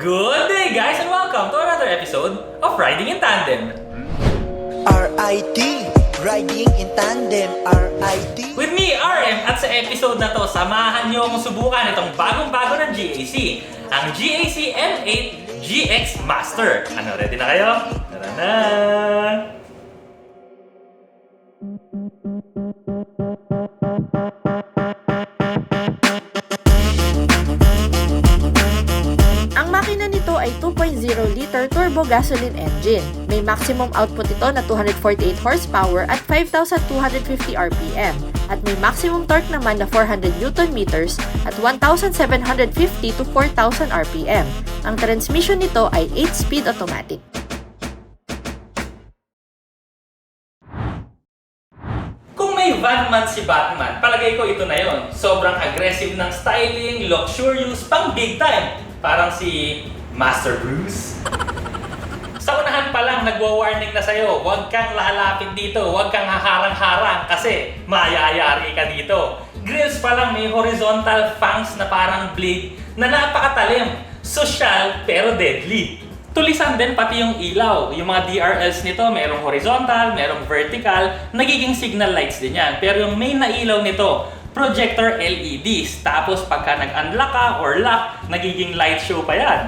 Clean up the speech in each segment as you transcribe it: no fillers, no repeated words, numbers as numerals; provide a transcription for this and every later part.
Good day guys and welcome to another episode of Riding in Tandem. RIT, Riding in Tandem, RIT. With me, RM, at sa episode na to, samahan nyo akong subukan itong bagong-bago ng GAC, ang GAC M8 GX Master. Ano, ready na kayo? Tara na! Ang makina nito ay 2.0-liter turbo gasoline engine. May maximum output ito na 248 horsepower at 5,250 RPM. At may maximum torque naman na 400 Nm at 1,750 to 4,000 RPM. Ang transmission nito ay 8-speed automatic. Kung may van man si Batman, palagay ko ito na yon. Sobrang aggressive ng styling, luxurious, pang big time. Parang si Master Bruce. Sa unahan pa lang, nagwa-warning na sa'yo, huwag kang lalapit dito, huwag kang haharang-harang kasi mayayari ka dito. Grills pa lang may horizontal fangs na parang blade na napakatalim, sosyal pero deadly. Tulisan din pati yung ilaw. Yung mga DRLs nito, merong horizontal, merong vertical, nagiging signal lights din yan. Pero yung main na ilaw nito, projector LEDs. Tapos pagka nag-unlock ka or lock, nagiging light show pa yan.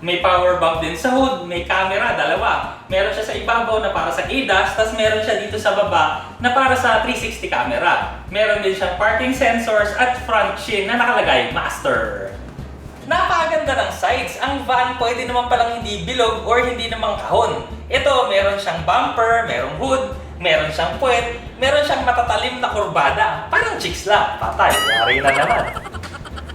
May power bump din sa hood, may camera, dalawa. Meron siya sa ibabaw na para sa ADAS, tapos meron siya dito sa baba na para sa 360 camera. Meron din siyang parking sensors at front chin na nakalagay Master. Napakaganda ng sides. Ang van pwede naman palang hindi bilog or hindi namang kahon. Ito, meron siyang bumper, merong hood, meron siyang puwet, meron siyang matatalim na kurbada. Parang chicks lang. Patay, yari na naman.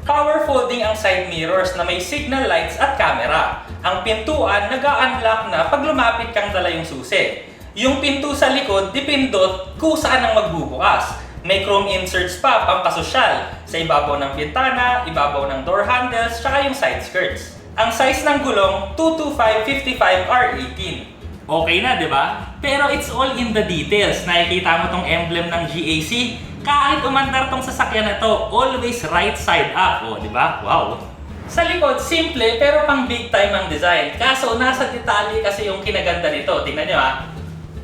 Power folding ang side mirrors na may signal lights at camera. Ang pintuan nag-a-unlock na pag lumapit kang dala yung susi. Yung pinto sa likod, dipindot kung saan ang magbubukas. May chrome inserts pa, pampasosyal. Sa ibabaw ng pintana, ibabaw ng door handles, tsaka yung side skirts. Ang size ng gulong, 225/55R18. Okay na, di ba? Pero it's all in the details. Nakikita mo tong emblem ng GAC. Kahit umandar tong sasakyan na to, always right side up. O, di ba? Wow! Sa likod, simple pero pang big time ang design. Kaso, nasa detalye kasi yung kinaganda nito. Tingnan nyo ha.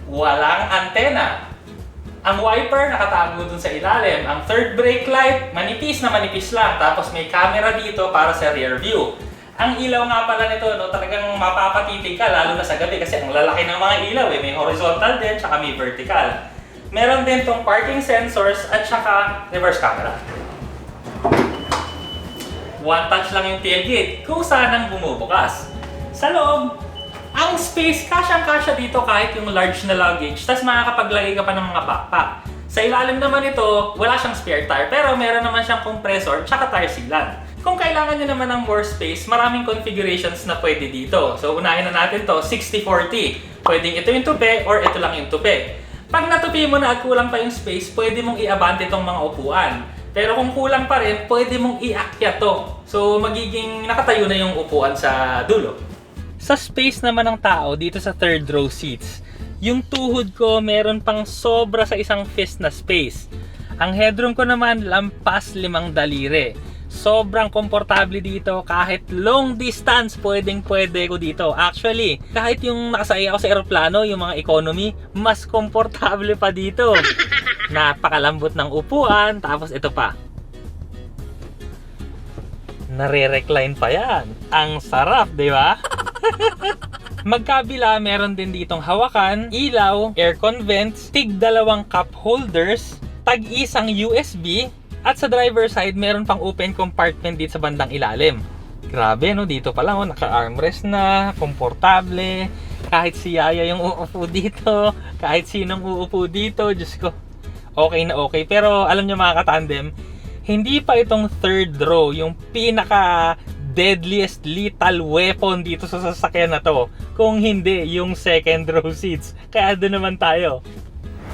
Walang antena. Ang wiper nakatago dun sa ilalim. Ang third brake light, manipis na manipis lang. Tapos may camera dito para sa rear view. Ang ilaw nga pala nito, no, talagang mapapatitig ka lalo na sa gabi kasi ang lalaki ng mga ilaw eh. May horizontal din, tsaka may vertical. Meron din tong parking sensors at tsaka reverse camera. One touch lang yung tailgate kung saan ang bumubukas. Sa loob, ang space, kasyang-kasya dito kahit yung large na luggage, tas makakapaglagay ka pa ng mga backpack. Sa ilalim naman ito, wala siyang spare tire, pero meron naman siyang compressor tsaka tire sealant. Kung kailangan nyo naman ng more space, maraming configurations na pwede dito. So unahin na natin to, 60-40. Pwedeng ito yung tupi or ito lang yung tupi. Pag natupi mo na at kulang pa yung space, pwede mong i-abante itong mga upuan. Pero kung kulang pa rin, pwede mong i-akyat to. So magiging nakatayo na yung upuan sa dulo. Sa space naman ng tao dito sa third row seats, yung tuhod ko meron pang sobra sa isang fist na space. Ang headroom ko naman lampas 5 daliri. Sobrang komportable dito, kahit long distance pwede ko dito. Actually, kahit yung nakasakay ako sa eroplano, yung mga economy, mas komportable pa dito. Napakalambot ng upuan, tapos ito pa. Nare-recline pa yan. Ang sarap, di ba? Magkabila, meron din ditong hawakan, ilaw, aircon vents, tig 2 cup holders, tag-isang USB, at sa driver side, meron pang open compartment dito sa bandang ilalim. Grabe, no? Dito pa lang, oh, naka-armrest na, komportable. Kahit si Yaya yung uupo dito, kahit sinong uupo dito, Diyos ko, okay na okay. Pero alam nyo mga katandem, hindi pa itong third row, yung pinaka deadliest lethal weapon dito sa sasakyan na to. Kung hindi, yung second row seats. Kaya doon naman tayo.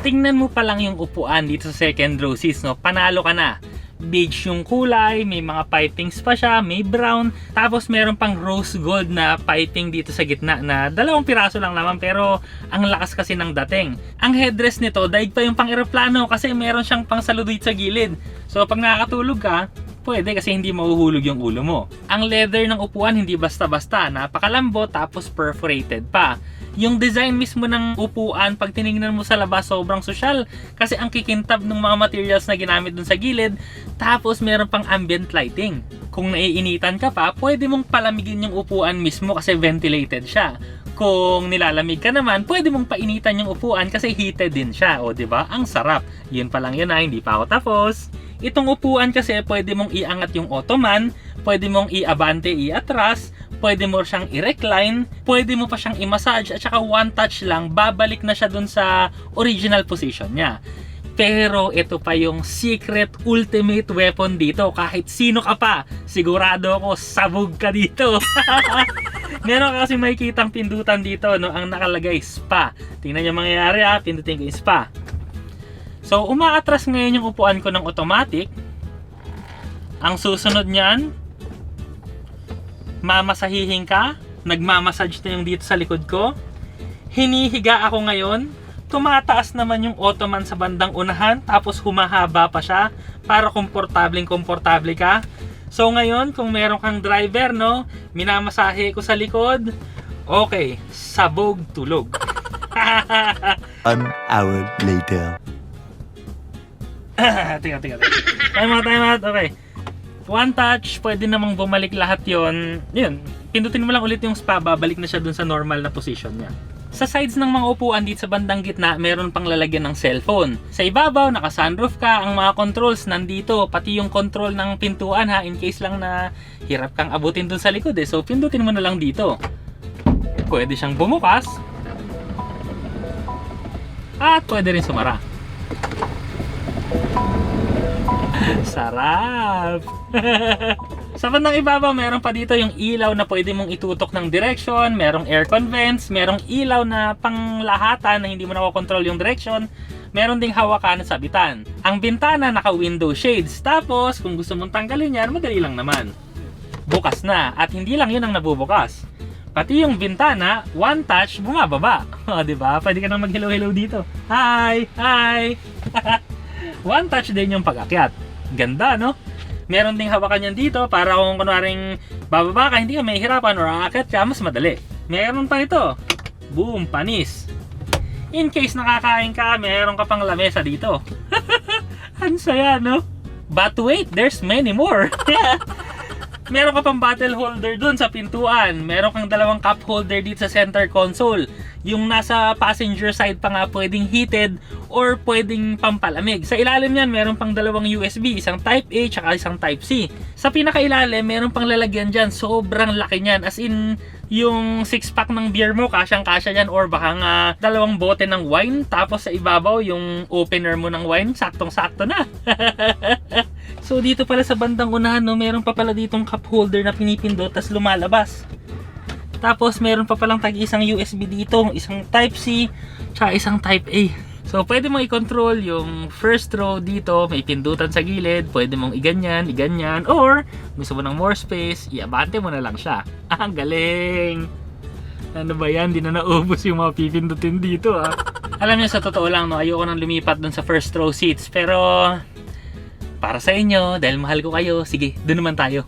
Tingnan mo pa lang yung upuan dito sa second row seats, no? Panalo ka na. Beige yung kulay, may mga pipings pa siya, may brown, tapos meron pang rose gold na piping dito sa gitna na 2 piraso lang naman pero ang lakas kasi ng dating. Ang headrest nito, daig pa yung pang eroplano kasi meron siyang pang saludit sa gilid. So pag nakakatulog ka, Pwede kasi hindi mahuhulog yung ulo mo. Ang leather ng upuan hindi basta-basta, napakalambot tapos perforated pa. Yung design mismo ng upuan, pag tinignan mo sa labas, sobrang sosyal. Kasi ang kikintab ng mga materials na ginamit dun sa gilid, tapos meron pang ambient lighting. Kung naiinitan ka pa, pwede mong palamigin yung upuan mismo kasi ventilated siya. Kung nilalamig ka naman, pwede mong painitan yung upuan kasi heated din siya. O, diba? Ang sarap. Yun pa lang yun na, hindi pa ako tapos. Itong upuan kasi pwede mong iangat yung ottoman, pwede mong iabante, iatras, pwede mo siyang i-recline, pwede mo pa siyang i-massage, at saka one touch lang, babalik na siya dun sa original position niya. Pero ito pa yung secret ultimate weapon dito. Kahit sino ka pa, sigurado ako sabog ka dito. Meron ka kasi makikitang pindutan dito, no? Ang nakalagay spa. Tingnan niyo mangyayari ha, pindutin ko yung spa. So, umaatras ngayon yung upuan ko ng automatic. Ang susunod niyan, mamasahihin ka. Nagmamassage na yung dito sa likod ko. Hinihiga ako ngayon. Tumataas naman yung ottoman sa bandang unahan. Tapos humahaba pa siya para komportableng ka. So, ngayon, kung meron kang driver, no, minamasahe ko sa likod. Okay, sabog tulog. 1 hour later. Tiga. Time out. Okay. One touch, pwede namang bumalik lahat yon. Yun, pindutin mo lang ulit yung spa, babalik na siya dun sa normal na position niya. Sa sides ng mga upuan dito sa bandang gitna, meron pang lalagyan ng cellphone. Sa ibabaw, naka-sunroof ka, ang mga controls nandito, pati yung control ng pintuan ha, in case lang na hirap kang abutin dun sa likod eh. So, pindutin mo na lang dito. Pwede siyang bumukas. At pwede rin sumara. Sarap! Sa bandang ibabaw, meron pa dito yung ilaw na pwede mong itutok ng direction, merong aircon vents, merong ilaw na panglahatan na hindi mo nakokontrol yung direction, meron ding hawakan at sabitan. Ang bintana naka-window shades, tapos kung gusto mong tanggalin yan, madali lang naman. Bukas na, at hindi lang yun ang nabubukas. Pati yung bintana, one touch, bumababa. O, diba? Pwede ka nang mag-hello-hello dito. Hi! Hi! One touch din yung pag-akyat. Ganda, no? Meron ding hawakan yan dito para kung kunwaring bababa ka, hindi ka mahihirapan or aakyat ka, mas madali. Meron pa ito. Boom, panis. In case nakakain ka, meron ka pang lamesa dito. Ang saya, no? But wait, there's many more. Meron ka pang bottle holder dun sa pintuan. Meron kang dalawang cup holder dito sa center console. Yung nasa passenger side pa nga pwedeng heated or pwedeng pampalamig. Sa ilalim yan, meron pang dalawang USB. Isang Type A tsaka isang Type C. Sa pinakailalim, meron pang lalagyan dyan. Sobrang laki niyan. As in, yung 6-pack ng beer mo, kasyang-kasya yan. Or baka nga dalawang bote ng wine. Tapos sa ibabaw, yung opener mo ng wine, saktong-sakto na. So dito pala sa bandang unahan, no, meron pa pala ditong cup holder na pinipindot tas lumalabas. Tapos meron pa palang tag-isang USB dito, isang Type C, tsaka isang Type A. So pwede mong i-control yung first row dito, may pindutan sa gilid, pwede mong iganyan, or gusto mo ng more space, iabante mo na lang siya. Ang galing! Ano ba yan? Di na naubos yung mga pipindutin dito ah. Alam niyo, sa totoo lang, no, ayoko nang lumipat dun sa first row seats, pero para sa inyo, dahil mahal ko kayo, sige, doon naman tayo.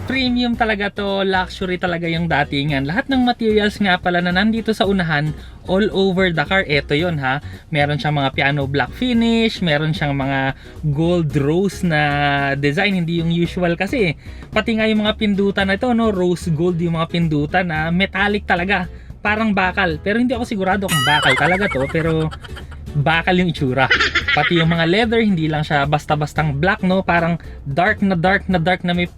Premium talaga to, luxury talaga yung datingan. Lahat ng materials nga pala na nandito sa unahan, all over the car, eto yon ha. Meron siyang mga piano black finish, meron siyang mga gold rose na design, hindi yung usual kasi. Pati nga yung mga pindutan na ito, no, rose gold yung mga pindutan na metallic talaga. Parang bakal, pero hindi ako sigurado kung bakal talaga to, pero bakal yung itsura. Pati yung mga leather, hindi lang siya basta-bastang black, no? Parang dark na may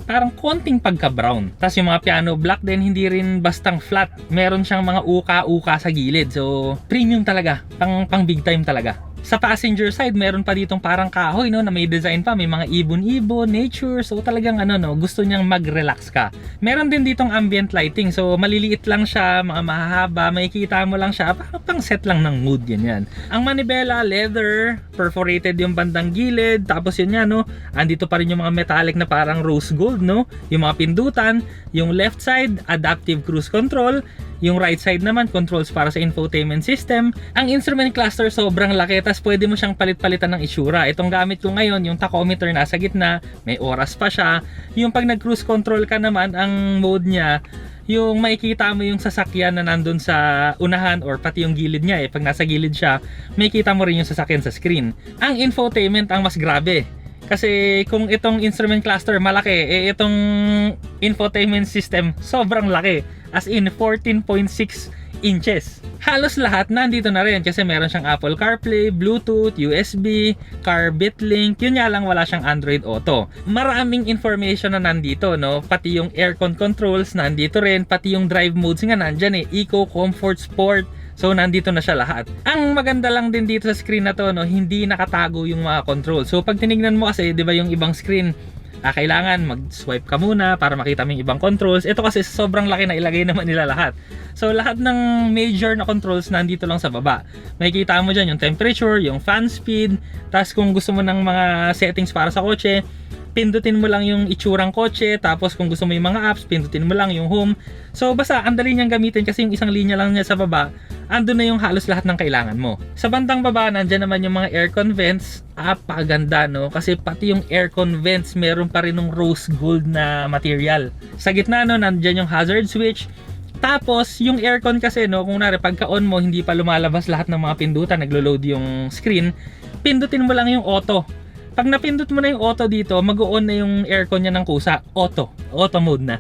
parang konting pagka-brown. Tapos yung mga piano black din, hindi rin bastang flat. Meron siyang mga uka-uka sa gilid. So, premium talaga. Pang big time talaga. Sa passenger side, meron pa ditong parang kahoy, no, na may design pa, may mga ibon-ibon, nature. So talagang ano, no, gusto niyang mag-relax ka. Meron din ditong ambient lighting. So maliliit lang siya, mga mahahaba, makikita mo lang siya, pang set lang ng mood yan. Ang manibela, leather, perforated yung bandang gilid, tapos yun yan, no. Andito pa rin yung mga metallic na parang rose gold, no. Yung mga pindutan, yung left side, adaptive cruise control, Yung right side naman, controls para sa infotainment system. Ang instrument cluster sobrang laki, tas pwede mo siyang palit-palitan ng itsura. Itong gamit ko ngayon, yung tachometer nasa gitna, may oras pa siya. Yung pag nag-cruise control ka naman, ang mode niya, yung makikita mo yung sasakyan na nandun sa unahan or pati yung gilid niya pag nasa gilid siya, makikita mo rin yung sasakyan sa screen. Ang infotainment ang mas grabe. Kasi kung itong instrument cluster malaki, itong infotainment system sobrang laki. As in 14.6 inches. Halos lahat nandito na rin kasi meron siyang Apple CarPlay, Bluetooth, USB, Car BitLink. Yun nga lang wala siyang Android Auto. Maraming information na nandito, no? Pati yung aircon controls nandito rin, pati yung drive modes nga nandyan Eco, Comfort, Sport. So nandito na siya lahat. Ang maganda lang din dito sa screen na to, no, hindi nakatago yung mga controls. So pag tinignan mo kasi, 'di ba yung ibang screen, kailangan mag-swipe ka muna para makita mo yung ibang controls. Ito kasi sobrang laki na ilagay naman nila lahat. So lahat ng major na controls nandito lang sa baba. Makikita mo dyan yung temperature, yung fan speed, tapos kung gusto mo ng mga settings para sa kotse, pindutin mo lang yung itsurang kotse, tapos kung gusto mo yung mga apps, pindutin mo lang yung home. So basta ang dali niyang gamitin kasi yung isang linya lang niya sa baba, andun na yung halos lahat ng kailangan mo. Sa bandang baba, nandyan naman yung mga aircon vents. Apakaganda, no? Kasi pati yung aircon vents, meron pa rin ng rose gold na material. Sa gitna, no, nandyan yung hazard switch. Tapos, yung aircon kasi, no, kung nari, pagka-on mo, hindi pa lumalabas lahat ng mga pindutan, naglo-load yung screen, pindutin mo lang yung auto. Pag napindot mo na yung auto dito, mag-on na yung aircon niya ng kusa. Auto mode na.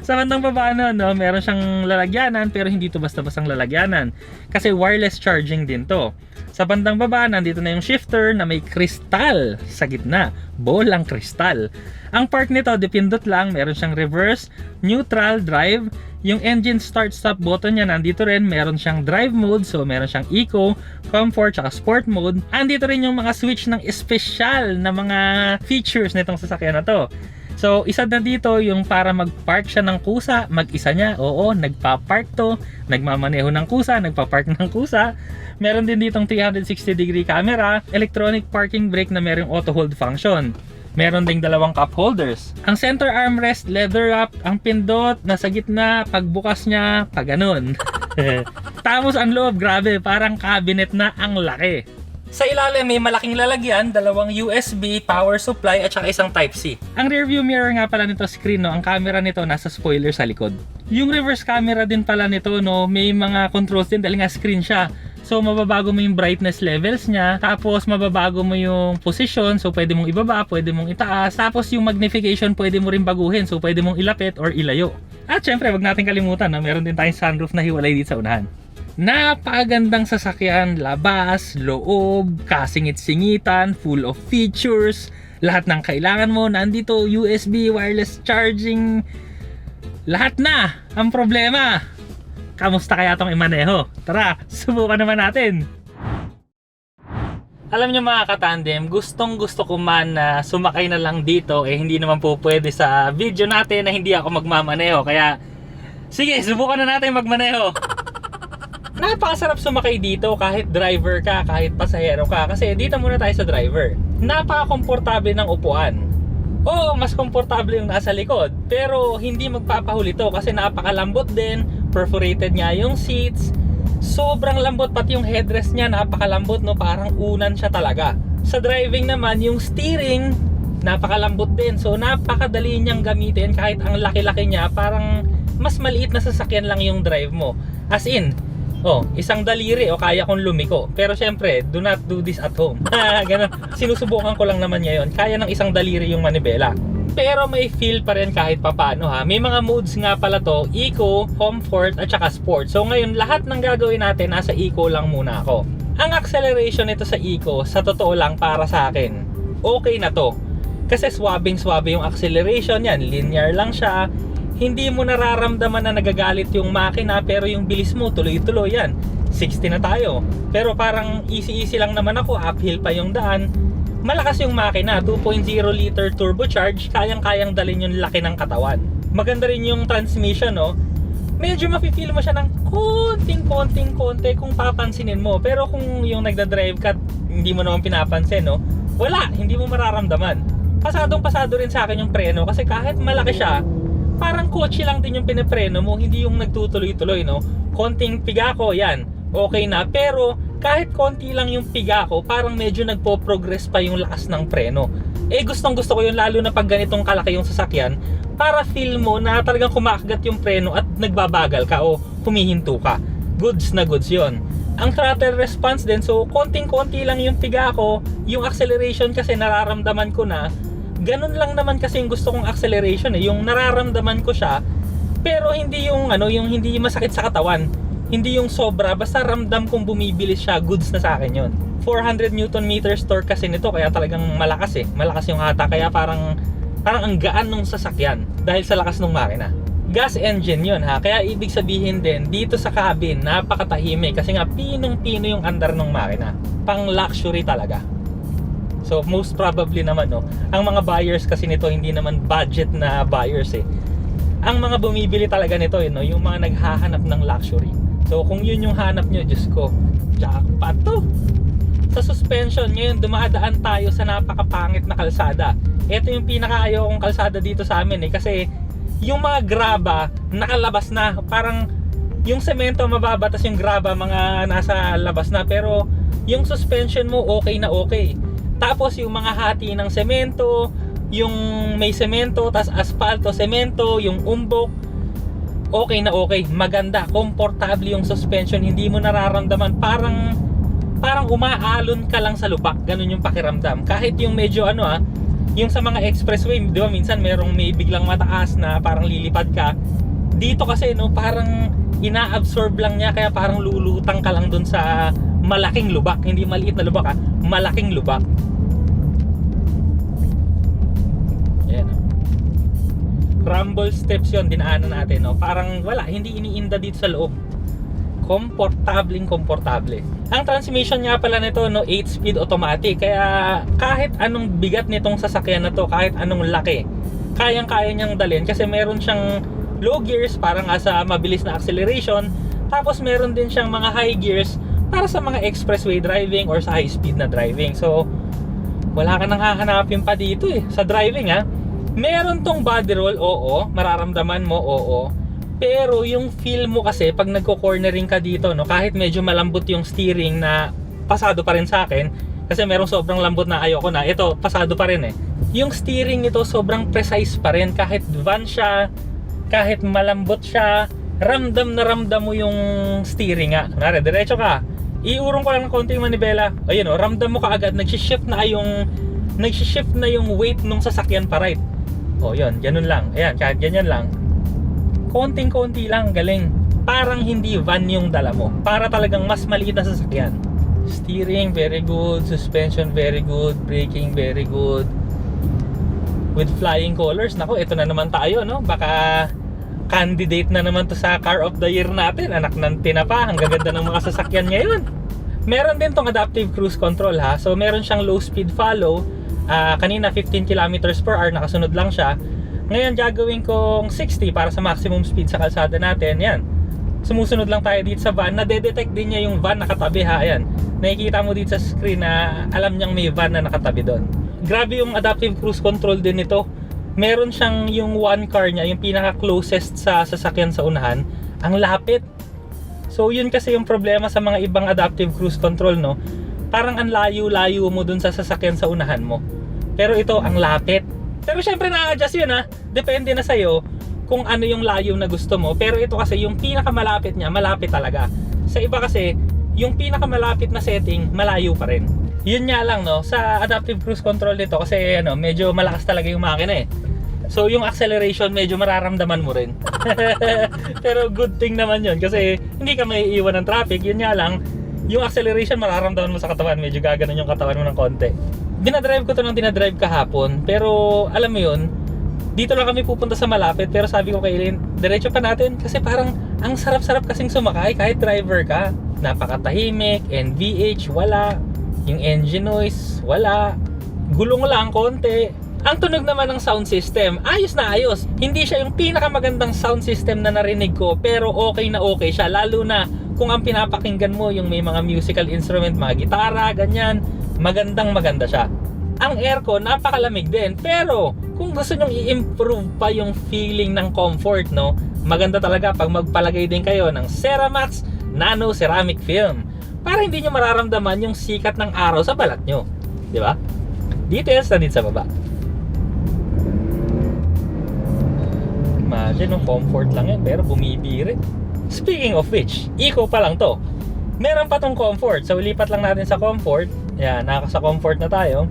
Sa bandang baba, no, meron siyang lalagyanan, pero hindi to basta-bastang lalagyanan. Kasi wireless charging din to. Sa bandang baba, nandito na yung shifter na may kristal sa gitna. Bolang kristal. Ang part nito, dipindot lang, meron siyang reverse, neutral, drive. Yung engine start-stop button niya nandito rin, meron siyang drive mode, so meron siyang eco, comfort, tsaka sport mode. Andito rin yung mga switch ng espesyal na mga features nitong sasakyan na to. So, isa na dito yung para mag-park siya ng kusa, mag-isa niya, oo, nagpa-park to, nagmamaneho ng kusa, nagpa-park ng kusa. Meron din ditong 360-degree camera, electronic parking brake na merong auto hold function. Meron ding dalawang cup holders. Ang center armrest, leather wrap, ang pindot, nasa gitna, pagbukas niya, pag ganun. Tapos ang loob, grabe, parang cabinet na ang laki. Sa ilalim may malaking lalagyan, dalawang USB, power supply at saka isang Type-C. Ang rear view mirror nga pala nito screen, no, ang camera nito nasa spoiler sa likod. Yung reverse camera din pala nito, no, may mga controls din dahil nga screen siya. So mababago mo yung brightness levels niya, tapos mababago mo yung position, so pwede mong ibaba, pwede mong itaas, tapos yung magnification pwede mo rin baguhin, so pwede mong ilapit or ilayo. At syempre, wag natin kalimutan na meron din tayong sunroof na hiwalay dito sa unahan. Napakagandang sasakyan, labas, loob, kasingit-singitan, full of features, lahat ng kailangan mo nandito, USB, wireless charging, lahat na. Ang problema, kamusta kaya itong imaneho? Tara, subukan naman natin. Alam nyo mga katandem, gustong gusto ko man na sumakay na lang dito, hindi naman po pwede sa video natin na hindi ako magmamaneho. Kaya, sige, subukan na natin magmaneho. Napakasarap sumakay dito kahit driver ka, kahit pasahero ka. Kasi dito muna tayo sa driver. Napaka-komportable ng upuan. Oo, mas komportable yung nasa likod. Pero hindi magpapahuli to kasi napakalambot din. Perforated nga yung seats. Sobrang lambot, pati yung headrest niya napakalambot, no, parang unan siya talaga. Sa driving naman, yung steering napakalambot din. So napakadali niyang gamitin kahit ang laki-laki niya, parang mas maliit na sasakyan lang yung drive mo. As in, isang daliri o kaya kong lumiko. Pero syempre, do not do this at home. Ganun. Sinusubukan ko lang naman ngayon. Kaya ng isang daliri yung manibela. Pero may feel pa rin kahit papano ha. May mga modes nga pala to, eco, comfort at saka sport. So ngayon lahat ng gagawin natin nasa eco lang muna ako. Ang acceleration nito sa eco, sa totoo lang para sa akin, okay na to. Kasi swabing-swabe yung acceleration yan, linear lang siya. Hindi mo nararamdaman na nagagalit yung makina, pero yung bilis mo tuloy-tuloy yan. 60 na tayo. Pero parang easy-easy lang naman ako, uphill pa yung daan. Malakas yung makina, 2.0 liter turbocharge, kayang-kayang dalhin yung laki ng katawan. Maganda rin yung transmission, no? Medyo mafe-feel mo siya ng konting-konti kung papansinin mo. Pero kung yung nagdadrive ka, hindi mo naman pinapansin, no? Wala, hindi mo mararamdaman. Pasadong-pasado rin sa akin yung preno kasi kahit malaki siya, parang kotse lang din yung pinapreno mo, hindi yung nagtutuloy-tuloy, no? Konting piga ko, yan, okay na. Pero kahit konti lang yung piga ko, parang medyo nagpo-progress pa yung lakas ng preno. Gustong gusto ko yun, lalo na pag ganitong kalaki yung sasakyan, para feel mo na talagang kumakagat yung preno at nagbabagal ka o humihinto ka. Goods na goods yun. Ang throttle response din, so konting-konti lang yung piga ko, yung acceleration kasi nararamdaman ko na, ganun lang naman kasi yung gusto kong acceleration yung nararamdaman ko siya, pero hindi yung yung hindi masakit sa katawan, hindi yung sobra, basta ramdam kong bumibilis siya, goods na sa akin yun. 400 Newton meters torque kasi nito, kaya talagang malakas malakas yung hata, kaya parang ang gaan nung sasakyan dahil sa lakas ng makina. Gas engine yun kaya ibig sabihin din dito sa cabin napakatahimik kasi nga pinong-pino yung andar ng makina, pang luxury talaga. So most probably naman ang mga buyers kasi nito hindi naman budget na buyers ang mga bumibili talaga nito yung mga naghahanap ng luxury. So kung yun yung hanap nyo, Diyos ko, jackpot to. Sa suspension ngayon, dumadaan tayo sa napakapangit na kalsada. Ito yung pinakaayaw kong kalsada dito sa amin kasi yung mga graba nakalabas na, parang yung semento mababa, tas yung graba mga nasa labas na, pero yung suspension mo okay na okay. Tapos yung mga hati ng semento, yung may semento, tas asfalto, semento, yung umbok, okay na okay, maganda, komportable yung suspension, hindi mo nararamdaman parang umaalon ka lang sa lupak, ganun yung pakiramdam. Kahit yung medyo yung sa mga expressway, di ba minsan may biglang mataas na parang lilipad ka. Dito kasi parang ina-absorb lang niya, kaya parang lulutang ka lang dun sa malaking lubak, hindi maliit na lubak malaking lubak. Ayan rumble steps yon dinaanan natin parang wala, hindi iniinda dito sa loob, komportable. Ang transmission nga pala nito 8-speed automatic, kaya kahit anong bigat nitong sasakyan na to, kahit anong laki, kayang-kaya niyang dalhin kasi meron siyang low gears para nga sa mabilis na acceleration, tapos meron din siyang mga high gears para sa mga expressway driving or sa high speed na driving. So wala ka nang hahanapin pa dito sa driving meron tong body roll, oo, mararamdaman mo, oo. Pero yung feel mo kasi pag nagko-cornering ka dito kahit medyo malambot yung steering, na pasado pa rin sa akin kasi merong sobrang lambot na ayoko na, ito pasado pa rin yung steering nito sobrang precise pa rin, kahit van siya, kahit malambot siya, ramdam na ramdam mo yung steering kunwari diretso ka, iurong ko lang ng konti yung manibela, ayun ramdam mo kaagad nagsishift na yung weight nung sasakyan pa right. Yun, ganun lang, ayan, kahit ganyan lang, konting-konti lang, galing. Parang hindi van yung dala mo, para talagang mas maliit na sasakyan. Steering, very good. Suspension, very good. Braking, very good. With flying colors, nako, ito na naman tayo, baka candidate na naman to sa Car of the Year natin. Anak ng tinapa, ang gaganda ng mga sasakyan ngayon. Meron din tong adaptive cruise control so meron siyang low speed follow. Kanina 15 km/h, nakasunod lang siya. Ngayon gagawin kong 60 para sa maximum speed sa kalsada natin. Yan. Sumusunod lang tayo dito sa van. Nade-detect din niya yung van nakatabi Ayan. Nakikita mo dito sa screen na alam niyang may van na nakatabi doon. Grabe yung adaptive cruise control din nito. Meron siyang yung one car niya, yung pinaka-closest sa sasakyan sa unahan, ang lapit. So yun kasi yung problema sa mga ibang adaptive cruise control parang ang layo-layo mo dun sa sasakyan sa unahan mo. Pero ito ang lapit. Pero syempre na-adjust yun depende na sa'yo kung ano yung layo na gusto mo. Pero ito kasi yung pinakamalapit niya, malapit talaga. Sa iba kasi, yung pinakamalapit na setting, malayo pa rin. Yun nga lang sa adaptive cruise control nito kasi medyo malakas talaga yung makina So yung acceleration medyo mararamdaman mo rin. Pero good thing naman yun kasi hindi ka may iiwan ng traffic. Yun nga lang, yung acceleration mararamdaman mo sa katawan, medyo gaganon yung katawan mo ng konti. Dinadrive ko to nang dinadrive kahapon, pero alam mo yun, dito lang kami pupunta sa malapit, pero sabi ko kay Eileen, diretso pa natin kasi parang ang sarap-sarap kasing sumakay kahit driver ka. Napakatahimik, NVH wala, yung engine noise wala, gulong lang konti. Ang tunog naman ng sound system, ayos na ayos. Hindi siya yung pinakamagandang sound system na narinig ko, pero okay na okay siya, lalo na kung ang pinapakinggan mo yung may mga musical instrument, mga gitara, ganyan, maganda siya. Ang aircon, napakalamig din, pero kung gusto nyong i-improve pa yung feeling ng comfort, no, maganda talaga pag magpalagay din kayo ng Ceramax Nano Ceramic Film para hindi nyo mararamdaman yung sikat ng araw sa balat nyo. Di ba? Details na din sa baba. Imagine, comfort lang yan pero bumibirit. Speaking of which, eco pa lang to. Meron pa tong comfort. So lipat lang natin sa comfort. Yan, nasa comfort na tayo.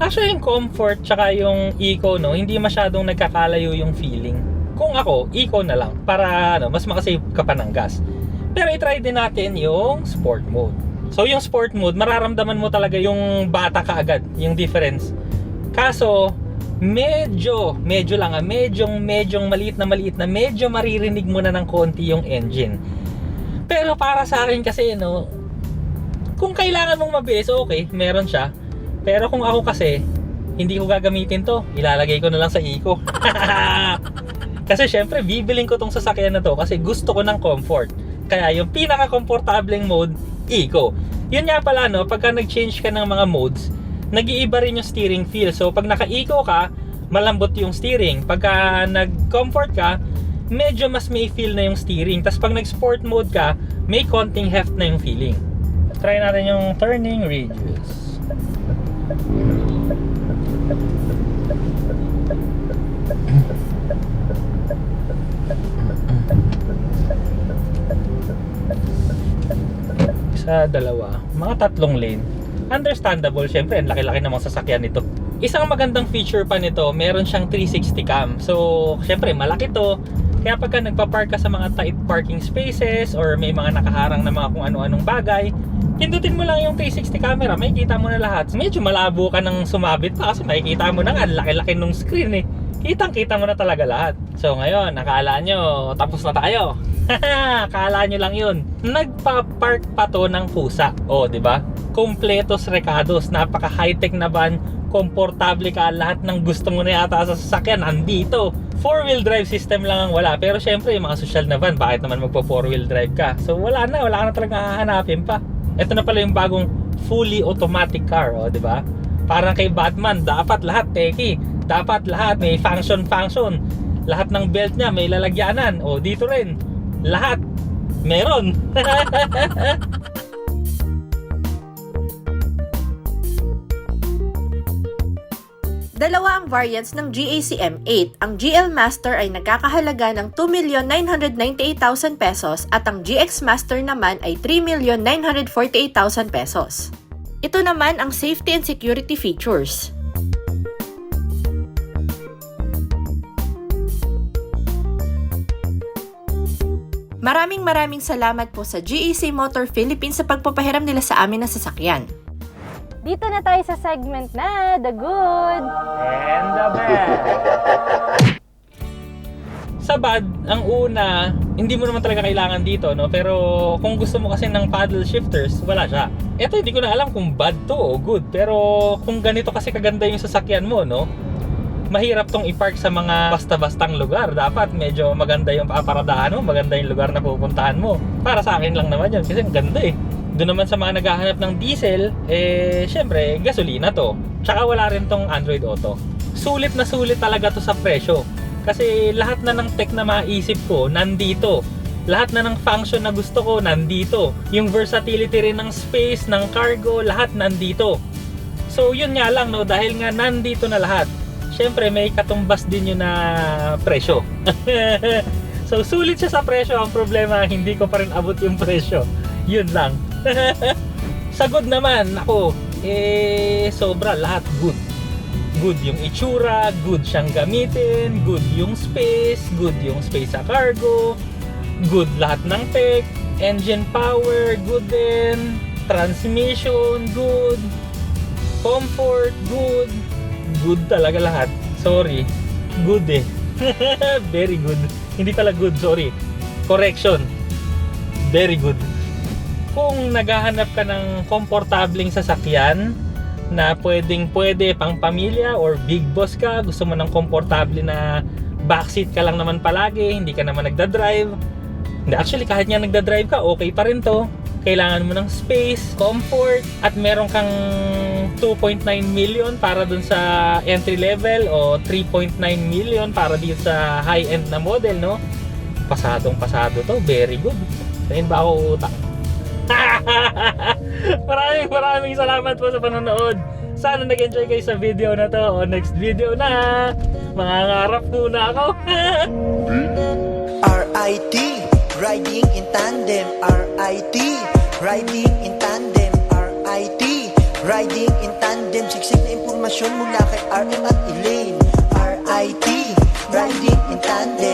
Actually, yung comfort tsaka yung eco, no, hindi masyadong nagkakalayo yung feeling. Kung ako, eco na lang para mas makasave ka pa ng gas. Pero i-try din natin yung sport mode. So yung sport mode, mararamdaman mo talaga yung bata ka agad, yung difference. Kaso, medyo maliit na medyo maririnig mo na ng konti yung engine. Pero para sa akin kasi, no, kung kailangan mong mabilis, okay, meron siya. Pero kung ako kasi, hindi ko gagamitin to. Ilalagay ko na lang sa eco. Kasi syempre, bibiling ko tong sasakyan na to kasi gusto ko ng comfort. Kaya yung pinaka-komportableng mode, eco. Yun nga pala, no, pagka nag-change ka ng mga modes, nag-iiba rin yung steering feel. So pag naka-eco ka, malambot yung steering. Pagka nag-comfort ka, medyo mas may feel na yung steering. Tapos pag nag-sport mode ka, may konting heft na yung feeling. Try natin yung turning radius. Isa, dalawa, mga 3 lane. Understandable, syempre, ang laki-laki namang sasakyan nito. Isang magandang feature pa nito, meron siyang 360 cam. So, syempre, malaki to. Kaya pagka nagpa-park ka sa mga tight parking spaces or may mga nakaharang na mga kung ano-anong bagay, pindutin mo lang yung 360 camera, makikita mo na lahat. Medyo malabo ka nang sumabit pa kasi makikita mo na nga, laki-laki nung screen eh. Kitang-kita mo na talaga lahat. So ngayon, nakala nyo, tapos na tayo. Akala nyo lang yun. Nagpa-park pa to ng pusa. O, di ba? Kompletos recados, napaka high-tech na van, komportable ka, lahat ng gusto mo na yata sa sasakyan nandito. 4-wheel drive system lang ang wala. Pero syempre, yung mga social na van, bakit naman magpo 4-wheel drive ka? So wala na talagang hahanapin pa. Ito na pala yung bagong fully automatic car, o, di ba? Parang kay Batman, dapat lahat teki. Dapat lahat may function. Lahat ng belt niya may lalagyanan. O, dito rin. Lahat meron. Dalawa ang variants ng GAC M8. Ang GL Master ay nagkakahalaga ng 2,998,000 pesos at ang GX Master naman ay 3,948,000 pesos. Ito naman ang safety and security features. Maraming salamat po sa GAC Motor Philippines sa pagpapahiram nila sa amin ng sasakyan. Dito na tayo sa segment na The Good And the bad. Sa bad, ang una, hindi mo naman talaga kailangan dito, no? Pero kung gusto mo kasi ng paddle shifters, wala siya. Eto, hindi ko na alam kung bad to o good. Pero kung ganito kasi kaganda yung sasakyan mo, no? Mahirap tong i-park sa mga basta-bastang lugar. Dapat medyo maganda yung paparadahan mo, maganda yung lugar na pupuntahan mo. Para sa akin lang naman yun, kasi ang ganda eh. Doon naman sa mga naghahanap ng diesel, syempre, gasolina to. Tsaka wala rin tong Android Auto. Sulit na sulit talaga to sa presyo. Kasi lahat na ng tech na maisip ko, nandito. Lahat na ng function na gusto ko, nandito. Yung versatility rin ng space, ng cargo, lahat nandito. So yun nga lang, no, dahil nga nandito na lahat, syempre may katumbas din yun na presyo. So sulit siya sa presyo. Ang problema, hindi ko pa rin abot yung presyo. Yun lang. Sa good naman, ako, sobra, lahat good. Good yung itsura, good siyang gamitin, good yung space sa cargo, good lahat ng tech, engine power, good din, transmission, good, comfort, good talaga lahat. Sorry, good eh. Very good. Hindi pala good, sorry. Correction. Very good. Kung naghahanap ka ng komportableng sasakyan na pwede pang pamilya or big boss ka, gusto mo ng komportable na backseat ka lang naman palagi, hindi ka naman nagdadrive. Hindi, actually kahit nga nagdadrive ka, okay pa rin to. Kailangan mo ng space, comfort, at meron kang 2.9 million para dun sa entry level o 3.9 million para dito sa high-end na model, no? Pasadong pasado to, very good. Saan ba ako utang? maraming salamat po sa panonood. Sana nag-enjoy kayo sa video na to. O next video na, mangangarap muna ako. RIT, riding in tandem. RIT, riding in tandem. RIT, riding in tandem. Siksik na impormasyon mula kay RM at Elaine. RIT, riding in tandem.